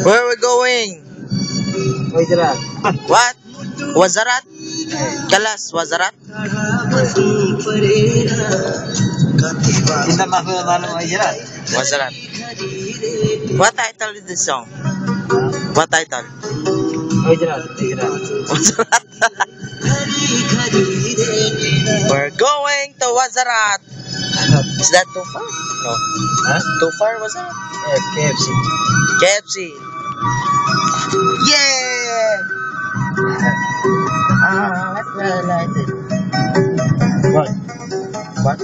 Where are we going? Wazarat. What? Wazarat? Kalas, Wazarat? Kita masuk ke mana Wazarat? Wazarat. What title is this song? What title? Wazarat. Wazarat. We're going to Wazarat. Is that too far? No. Huh? Too far, Wazarat? KFC. KFC. Yeah! Let's light it. What? What?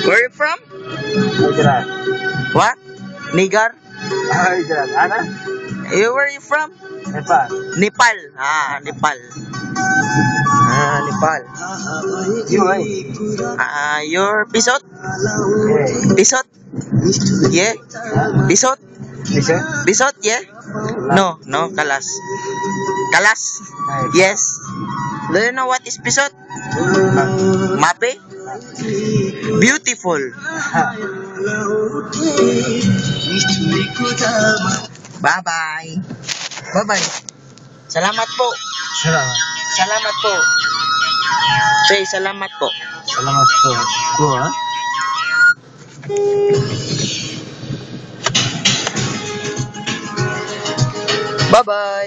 Where are you from? Wazarat. What? Nigar? Wazarat. Ana? Where are you from? Nepal. Nepal. Nepal. Nepal. You, eh? You're Pisot? Yeah. Pisot? Yeah? Pisot? Bisa? Pisot? Yeah? No, Kalas. Kalas? Yes. Do you know what is Pisot? Mape? Beautiful. Bye-bye. Bye-bye. Salamat po. Salamat. Salamat po. Say, salamat po. Salamat po. Gua. Bye-bye.